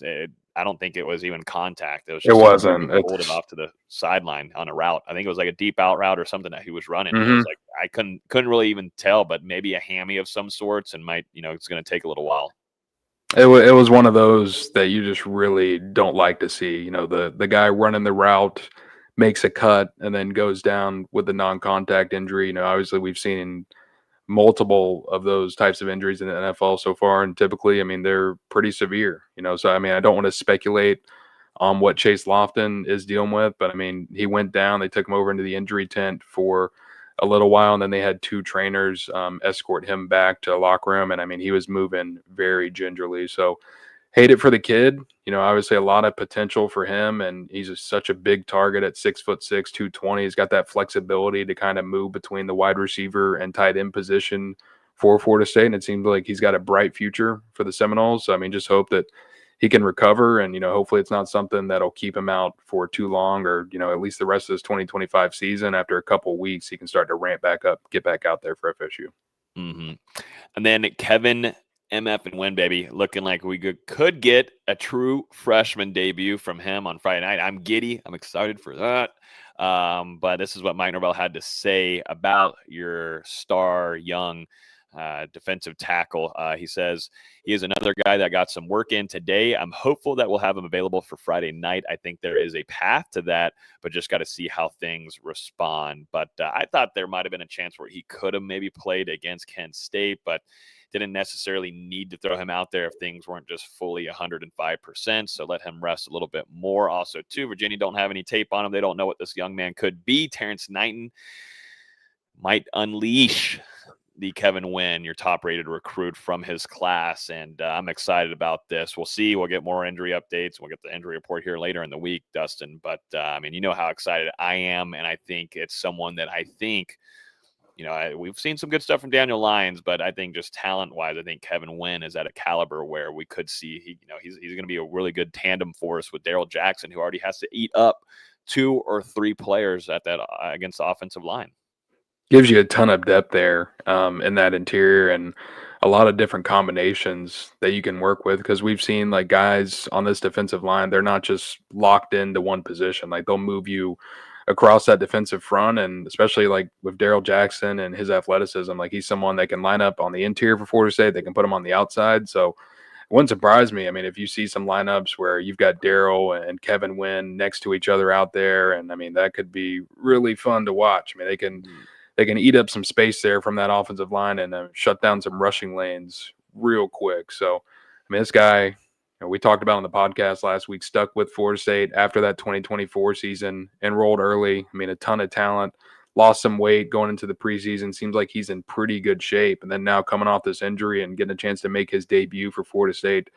I don't think it was even contact. It was just wasn't. Pulled it off to the sideline on a route. I think it was like a deep out route or something that he was running. It was like I couldn't really even tell, but maybe a hammy of some sorts, and might it's going to take a little while. It was one of those that you just really don't like to see. The guy running the route makes a cut and then goes down with the non-contact injury. Obviously we've seen multiple of those types of injuries in the NFL so far, and typically, they're pretty severe. So I don't want to speculate on what Chase Lofton is dealing with, but he went down. They took him over into the injury tent for a little while, and then they had 2 trainers escort him back to a locker room, and he was moving very gingerly. So hate it for the kid. Obviously a lot of potential for him, and he's such a big target at 6'6", 220. He's got that flexibility to kind of move between the wide receiver and tight end position for Florida State, and it seems like he's got a bright future for the Seminoles. So just hope that he can recover, and hopefully it's not something that'll keep him out for too long, or at least the rest of this 2025 season. After a couple of weeks, he can start to ramp back up, get back out there for FSU. And then Kevin MF and Wynn, baby, looking like we could get a true freshman debut from him on Friday night. I'm giddy. I'm excited for that. But this is what Mike Norvell had to say about your star young defensive tackle. He says he is another guy that got some work in today. I'm hopeful that we'll have him available for Friday night. I think there is a path to that, but just got to see how things respond. But I thought there might have been a chance where he could have maybe played against Kent State, but didn't necessarily need to throw him out there if things weren't just fully 105%. So let him rest a little bit more. Also, too, Virginia don't have any tape on him. They don't know what this young man could be. Terrence Knighton might unleash the Kevin Wynn, your top-rated recruit from his class, and I'm excited about this. We'll see. We'll get more injury updates. We'll get the injury report here later in the week, Dustin. But, you know how excited I am, and I think it's someone that I think – we've seen some good stuff from Daniel Lyons, but I think just talent-wise, I think Kevin Wynn is at a caliber where we could see he's going to be a really good tandem for us with Darrell Jackson, who already has to eat up 2 or 3 players at that against the offensive line. Gives you a ton of depth there in that interior, and a lot of different combinations that you can work with, because we've seen like guys on this defensive line, they're not just locked into one position. Like they'll move you across that defensive front, and especially like with Darrell Jackson and his athleticism, like he's someone that can line up on the interior for Florida State. They can put him on the outside. So it wouldn't surprise me. If you see some lineups where you've got Darrell and Kevin Wynn next to each other out there, and that could be really fun to watch. They can eat up some space there from that offensive line and shut down some rushing lanes real quick. So, this guy, we talked about on the podcast last week, stuck with Florida State after that 2024 season, enrolled early. A ton of talent, lost some weight going into the preseason. Seems like he's in pretty good shape. And then now coming off this injury and getting a chance to make his debut for Florida State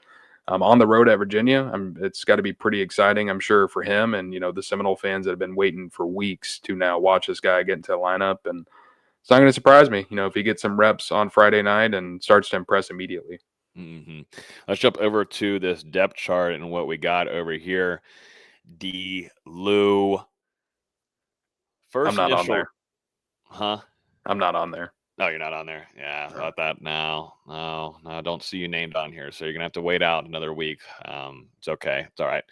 on the road at Virginia, it's got to be pretty exciting, I'm sure, for him and, the Seminole fans that have been waiting for weeks to now watch this guy get into the lineup. And it's not going to surprise me, if he gets some reps on Friday night and starts to impress immediately. Let's jump over to this depth chart and what we got over here. D. Lou. I'm not on there. Huh? I'm not on there. No, you're not on there. Yeah, I thought that. No, I don't see you named on here. So you're going to have to wait out another week. It's okay. It's all right.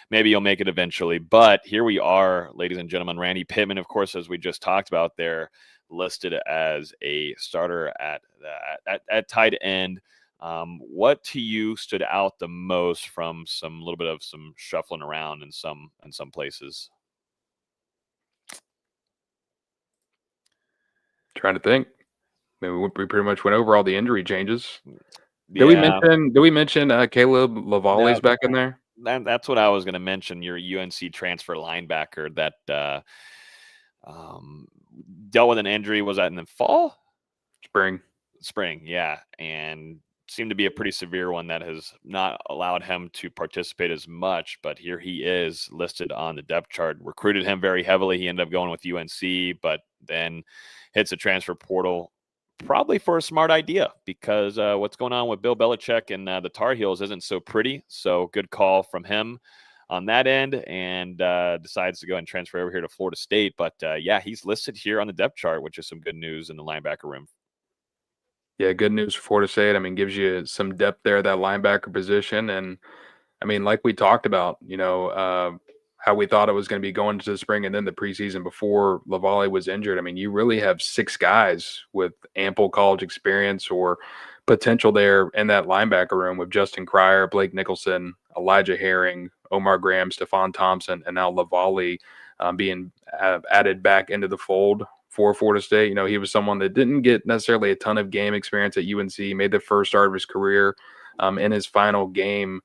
Maybe you'll make it eventually. But here we are, ladies and gentlemen. Randy Pittman, of course, as we just talked about there, listed as a starter at tight end. What to you stood out the most from some little bit of some shuffling around in some places? Trying to think. We pretty much went over all the injury changes. Yeah. Did we mention Caleb No, Lavalley's back in there? that's what I was going to mention. Your UNC transfer linebacker that um, dealt with an injury. Was that in the fall? Spring. Spring, yeah, and seemed to be a pretty severe one that has not allowed him to participate as much. But here he is listed on the depth chart. Recruited him very heavily. He ended up going with UNC, but then hits the transfer portal. Probably for a smart idea because what's going on with Bill Belichick and the Tar Heels isn't so pretty. So good call from him on that end, and decides to go and transfer over here to Florida State. But yeah, he's listed here on the depth chart, which is some good news in the linebacker room. Yeah, good news for Florida State. I mean, gives you some depth there, that linebacker position. And I mean, like we talked about, how we thought it was going to be going to the spring and then the preseason before Lavalle was injured. I mean, you really have 6 guys with ample college experience or potential there in that linebacker room with Justin Cryer, Blake Nicholson, Elijah Herring, Omar Graham, Stephon Thompson, and now Lavalle being added back into the fold for Florida State. He was someone that didn't get necessarily a ton of game experience at UNC, made the first start of his career in his final game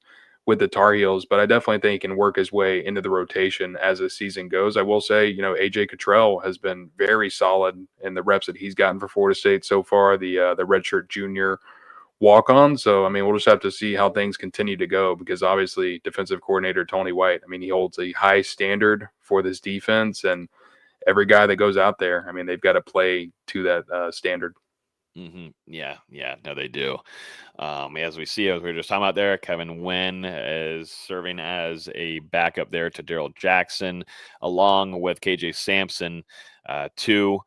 with the Tar Heels, but I definitely think he can work his way into the rotation as the season goes. I will say, AJ Cottrell has been very solid in the reps that he's gotten for Florida State so far, the redshirt junior walk on. So, I mean, we'll just have to see how things continue to go because obviously defensive coordinator Tony White, I mean, he holds a high standard for this defense, and every guy that goes out there, I mean, they've got to play to that standard. Yeah, no, they do. As we see, as we were just talking about there, Kevin Wynn is serving as a backup there to Daryl Jackson, along with KJ Sampson, too.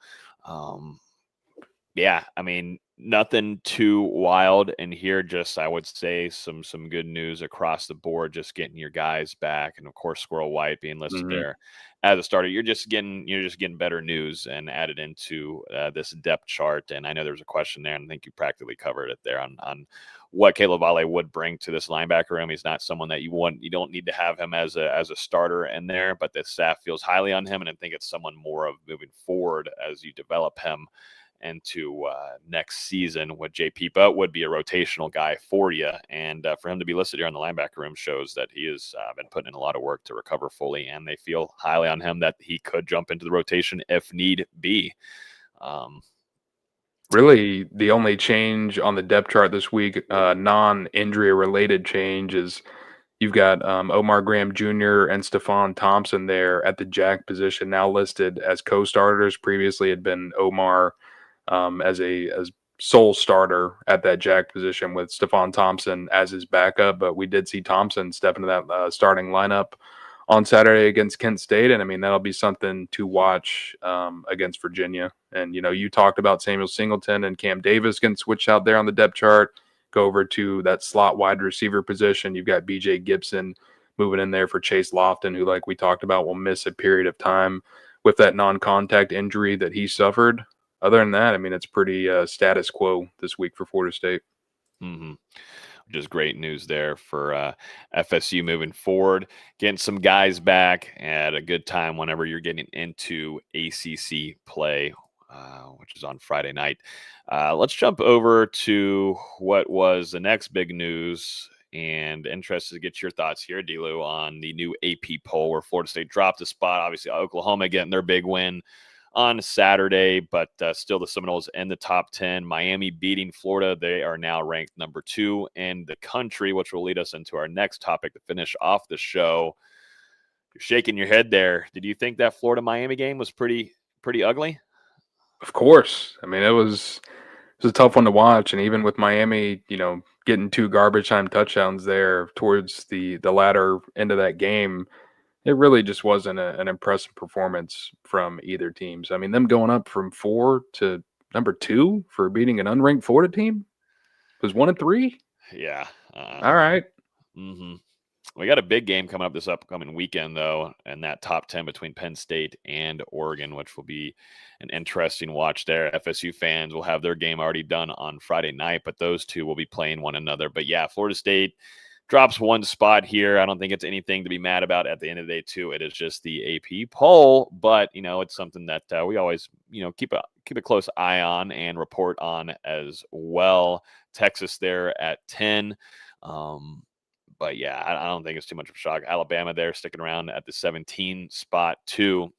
Yeah, I mean, nothing too wild in here. Just I would say some good news across the board. Just getting your guys back, and of course, Squirrel White being listed Mm-hmm. there as a starter. You're just getting better news and added into this depth chart. And I know there was a question there, and I think you practically covered it there on what Caleb Vale would bring to this linebacker room. He's not someone that you don't need to have him as a starter in there, but the staff feels highly on him, and I think it's someone more of moving forward as you develop him into next season with JP, but would be a rotational guy for you. And for him to be listed here on the linebacker room shows that he has been putting in a lot of work to recover fully, and they feel highly on him that he could jump into the rotation if need be. Really, the only change on the depth chart this week, non-injury related change, is you've got Omar Graham Jr. and Stephon Thompson there at the jack position, now listed as co-starters. Previously, had been Omar as sole starter at that jack position with Stephon Thompson as his backup. But we did see Thompson step into that starting lineup on Saturday against Kent State, and I mean that'll be something to watch against Virginia. And you talked about Samuel Singleton and Cam Davis getting switched out there on the depth chart. Go over to that slot wide receiver position. You've got B.J. Gibson moving in there for Chase Lofton, who, like we talked about, will miss a period of time with that non-contact injury that he suffered. Other than that, I mean, it's pretty status quo this week for Florida State. Which is great news there for FSU moving forward. Getting some guys back at a good time whenever you're getting into ACC play, which is on Friday night. Let's jump over to what was the next big news, and interested to get your thoughts here, D-Lou, on the new AP poll where Florida State dropped a spot. Obviously, Oklahoma getting their big win on Saturday, but still the Seminoles in the top 10. Miami beating Florida. They are now ranked number 2 in the country, which will lead us into our next topic to finish off the show. You're shaking your head there. Did you think that Florida-Miami game was pretty ugly? Of course. I mean, it was a tough one to watch. And even with Miami, getting 2 garbage time touchdowns there towards the latter end of that game, it really just wasn't an impressive performance from either team. So, I mean, them going up from 4 to number 2 for beating an unranked Florida team was 1 and 3. Yeah. All right. We got a big game coming up this upcoming weekend, though, and that top 10 between Penn State and Oregon, which will be an interesting watch there. FSU fans will have their game already done on Friday night, but those two will be playing one another. But yeah, Florida State drops one spot here. I don't think it's anything to be mad about at the end of the day, too. It is just the AP poll, but it's something that we always keep a close eye on and report on as well. Texas there at 10. But yeah, I don't think it's too much of a shock. Alabama there sticking around at the 17 spot too.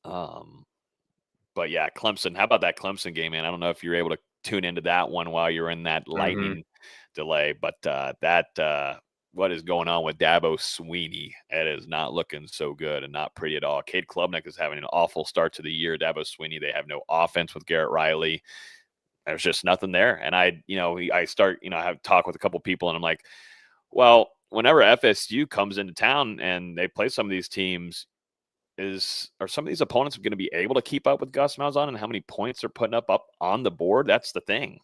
But yeah, Clemson. How about that Clemson game, man? I don't know if you're able to tune into that one while you're in that lightning delay, but what is going on with Dabo Sweeney? It is not looking so good and not pretty at all. Cade Klubnik is having an awful start to the year. Dabo Sweeney, they have no offense with Garrett Riley. There's just nothing there. And I have talked with a couple people, and I'm like, well, whenever FSU comes into town and they play some of these teams, are some of these opponents going to be able to keep up with Gus Malzahn and how many points they're putting up on the board? That's the thing.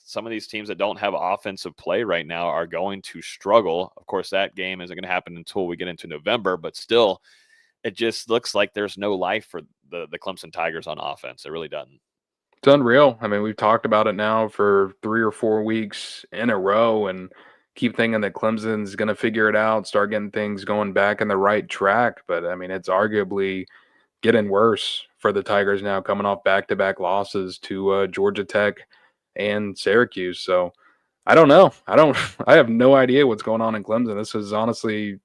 Some of these teams that don't have offensive play right now are going to struggle. Of course, that game isn't going to happen until we get into November, but still, it just looks like there's no life for the Clemson Tigers on offense. It really doesn't. It's unreal. I mean, we've talked about it now for 3 or 4 weeks in a row, and keep thinking that Clemson's going to figure it out, start getting things going back in the right track. But I mean, it's arguably getting worse for the Tigers now, coming off back-to-back losses to Georgia Tech and Syracuse. So I don't know. I have no idea what's going on in Clemson. This is honestly,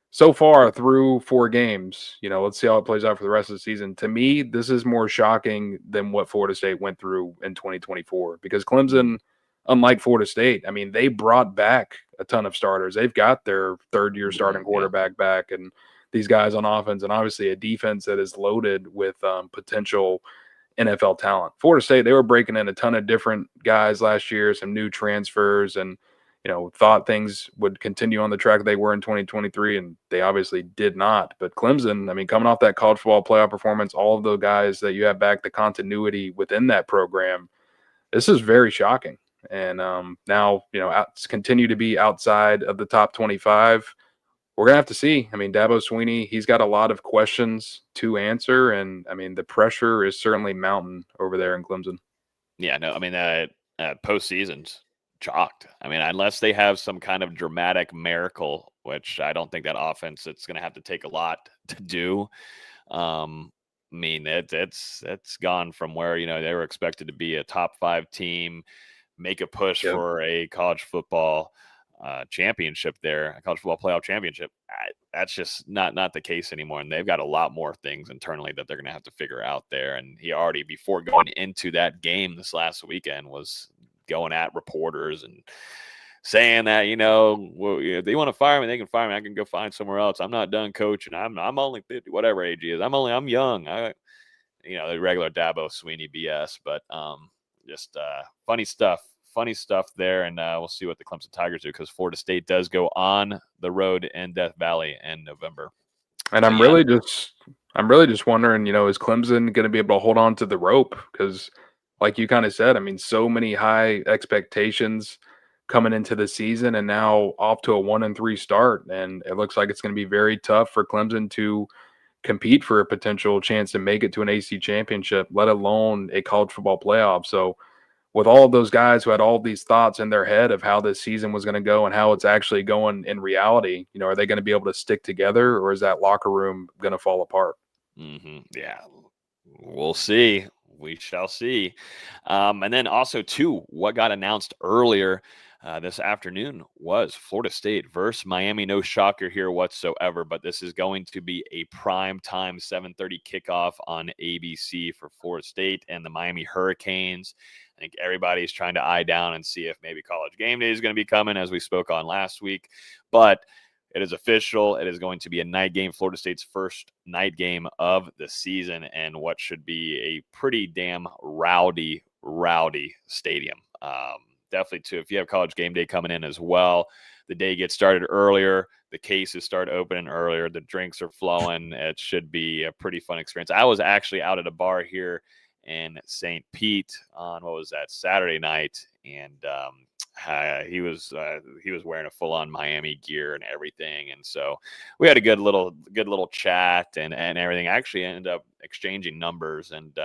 so far through 4 games, let's see how it plays out for the rest of the season. To me, this is more shocking than what Florida State went through in 2024, because Clemson, unlike Florida State, I mean, they brought back a ton of starters. They've got their third-year starting quarterback back, and these guys on offense, and obviously a defense that is loaded with potential NFL talent. Florida State, they were breaking in a ton of different guys last year, some new transfers, and thought things would continue on the track they were in 2023, and they obviously did not. But Clemson, I mean, coming off that college football playoff performance, all of the guys that you have back, the continuity within that program, this is very shocking. And now, continue to be outside of the top 25. We're going to have to see. I mean, Dabo Sweeney, he's got a lot of questions to answer. And, I mean, the pressure is certainly mounting over there in Clemson. Yeah, no, I mean, postseason's chalked. I mean, unless they have some kind of dramatic miracle, which I don't think that offense, it's going to have to take a lot to do. I mean, it's gone from where, they were expected to be a top 5 team, make a push for a college football championship there, a college football playoff championship. That's just not the case anymore. And they've got a lot more things internally that they're going to have to figure out there. And he already, before going into that game this last weekend, was going at reporters and saying that, well, if they want to fire me, they can fire me. I can go find somewhere else. I'm not done coaching. I'm only 50, whatever age he is. I'm young. The regular Dabo Sweeney BS, but just funny stuff there. And we'll see what the Clemson Tigers do, because Florida State does go on the road in Death Valley in November. And I'm really just wondering, is Clemson going to be able to hold on to the rope? Because like you kind of said, I mean, so many high expectations coming into the season, and now off to a 1-3 start. And it looks like it's going to be very tough for Clemson to compete for a potential chance to make it to an AC championship, let alone a college football playoff. So with all of those guys who had all these thoughts in their head of how this season was going to go and how it's actually going in reality, are they going to be able to stick together, or is that locker room going to fall apart? Yeah, we'll see. We shall see. And then also, too, what got announced earlier this afternoon was Florida State versus Miami. No shocker here whatsoever, but this is going to be a prime time 7:30 kickoff on ABC for Florida State and the Miami Hurricanes. I think everybody's trying to eye down and see if maybe College Game Day is going to be coming, as we spoke on last week. But it is official. It is going to be a night game, Florida State's first night game of the season, and what should be a pretty damn rowdy stadium. Definitely, too, if you have College Game Day coming in as well, the day gets started earlier. The cases start opening earlier. The drinks are flowing. It should be a pretty fun experience. I was actually out at a bar here in St. Pete on, Saturday night, and he was wearing a full-on Miami gear and everything, and so we had a good little chat and everything. I actually ended up exchanging numbers, and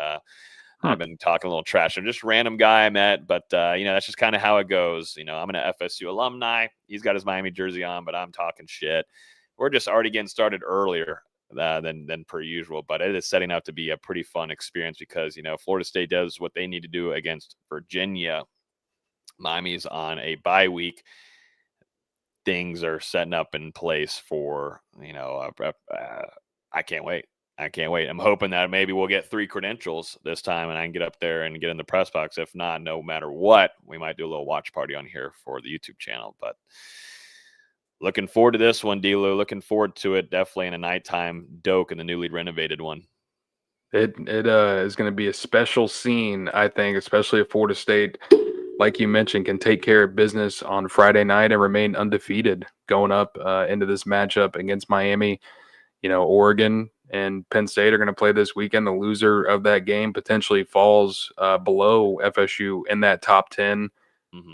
I've been talking a little trash. I'm just a random guy I met, but that's just kind of how it goes. I'm an FSU alumni. He's got his Miami jersey on, but I'm talking shit. We're just already getting started earlier than per usual, but it is setting out to be a pretty fun experience because Florida State does what they need to do against Virginia. Miami's on a bye week. Things are setting up in place for I can't wait. I'm hoping that maybe we'll get 3 credentials this time and I can get up there and get in the press box. If not, no matter what, we might do a little watch party on here for the YouTube channel. But looking forward to this one, D-Lou. Looking forward to it. Definitely in a nighttime doke in the newly renovated one. It is going to be a special scene, I think, especially if Florida State, like you mentioned, can take care of business on Friday night and remain undefeated going up into this matchup against Miami. Oregon and Penn State are going to play this weekend. The loser of that game potentially falls below FSU in that top 10,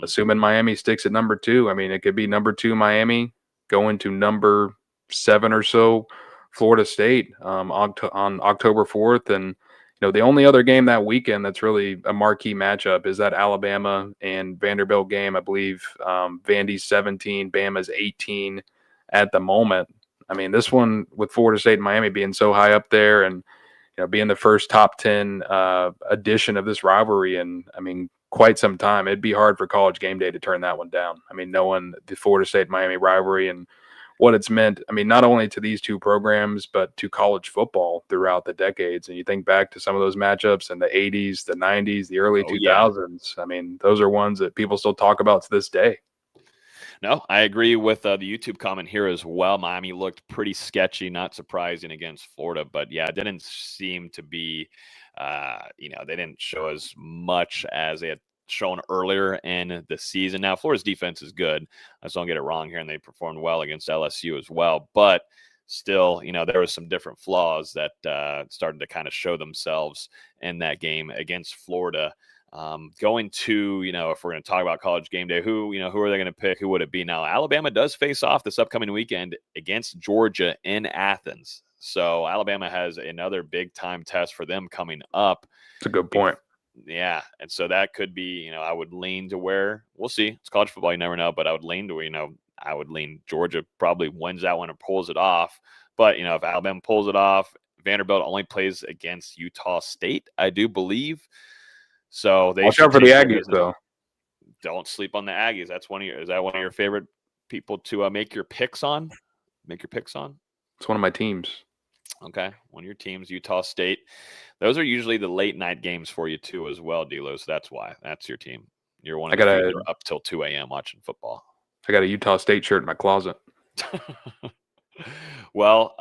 assuming Miami sticks at number 2. I mean, it could be number 2 Miami going to number 7 or so Florida State on October 4th. And, the only other game that weekend that's really a marquee matchup is that Alabama and Vanderbilt game. I believe Vandy's 17, Bama's 18 at the moment. I mean, this one with Florida State and Miami being so high up there and, being the first top 10 edition of this rivalry in, quite some time, it'd be hard for College Game Day to turn that one down. I mean, knowing the Florida State-Miami rivalry and what it's meant, not only to these two programs, but to college football throughout the decades. And you think back to some of those matchups in the 80s, the 90s, the early 2000s. Yeah. Those are ones that people still talk about to this day. No, I agree with the YouTube comment here as well. Miami looked pretty sketchy, not surprising against Florida, but yeah, it didn't seem to be, they didn't show as much as they had shown earlier in the season. Now, Florida's defense is good. Let's don't get it wrong here, and they performed well against LSU as well, but still, there was some different flaws that started to kind of show themselves in that game against Florida. Going to, if we're going to talk about College Game Day, who are they going to pick? Who would it be? Now, Alabama does face off this upcoming weekend against Georgia in Athens. So Alabama has another big time test for them coming up. That's a good point. Yeah. And so that could be, I would lean to where we'll see. It's college football. You never know, but I would lean to, I would lean Georgia probably wins that one or pulls it off. But, if Alabama pulls it off, Vanderbilt only plays against Utah State, I do believe. So they watch out for the Aggies, though. Don't sleep on the Aggies. Is that one of your favorite people to make your picks on? It's one of my teams. Okay, one of your teams, Utah State. Those are usually the late night games for you too, as well, D-Lo. So that's why that's your team. You're one of the few that are up till 2 a.m. watching football. I got a Utah State shirt in my closet. Well,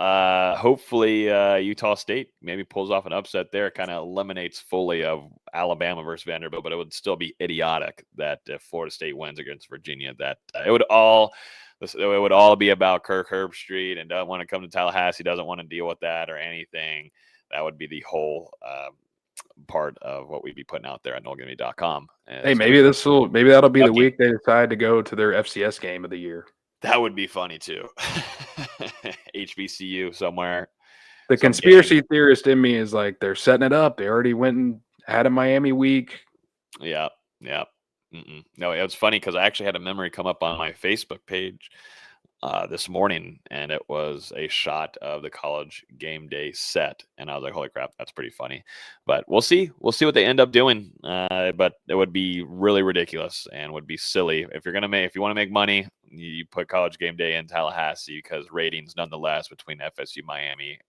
hopefully Utah State maybe pulls off an upset there. Kind of eliminates fully of Alabama versus Vanderbilt, but it would still be idiotic that if Florida State wins against Virginia, that it would all be about Kirk Herbstreit and doesn't want to come to Tallahassee, doesn't want to deal with that or anything. That would be the whole part of what we'd be putting out there at NoleGameday.com. Hey, maybe that'll be the week they decide to go to their FCS game of the year. That would be funny too. HBCU somewhere. The conspiracy theorist in me is like, they're setting it up. They already went and had a Miami week. Yeah. No, it was funny because I actually had a memory come up on my Facebook page this morning, and it was a shot of the College Game Day set, and I was like, "Holy crap, that's pretty funny." But we'll see what they end up doing. But it would be really ridiculous and would be silly if you want to make money, you put College Game Day in Tallahassee because ratings, nonetheless, between FSU Miami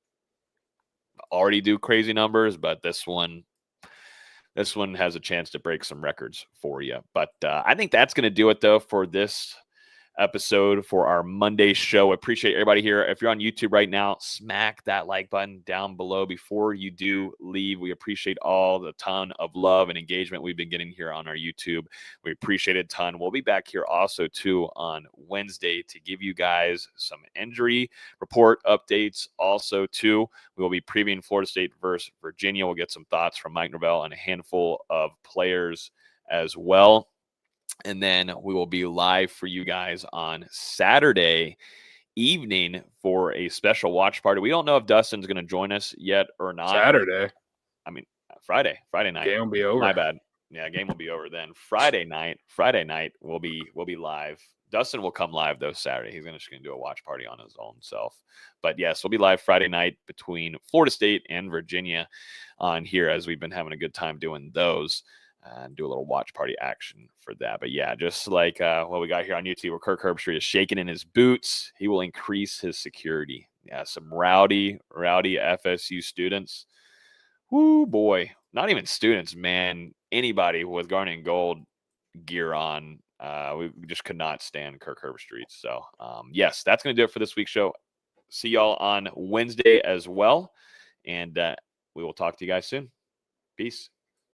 already do crazy numbers, but this one has a chance to break some records for you. But I think that's going to do it, though, for this episode for our Monday show. Appreciate everybody here. If you're on YouTube right now, smack that like button down below before you do leave. We appreciate all the ton of love and engagement we've been getting here on our YouTube. We appreciate it a ton. We'll be back here also too on Wednesday to give you guys some injury report updates. Also too, we will be previewing Florida State versus Virginia. We'll get some thoughts from Mike Norvell and a handful of players as well. And then we will be live for you guys on Saturday evening for a special watch party. We don't know if Dustin's going to join us yet or not. Saturday. I mean, Friday night. Game will be over. My bad. Yeah, game will be over then. Friday night we'll be live. Dustin will come live though Saturday. He's just gonna do a watch party on his own self. But yes, we'll be live Friday night between Florida State and Virginia on here, as we've been having a good time doing those, and do a little watch party action for that. But yeah, just like what we got here on YouTube, where Kirk Herbstreit is shaking in his boots, he will increase his security. Yeah, some rowdy FSU students. Woo boy. Not even students, man. Anybody with Garnet and Gold gear on. We just could not stand Kirk Herbstreit. So yes, that's going to do it for this week's show. See y'all on Wednesday as well. And we will talk to you guys soon. Peace.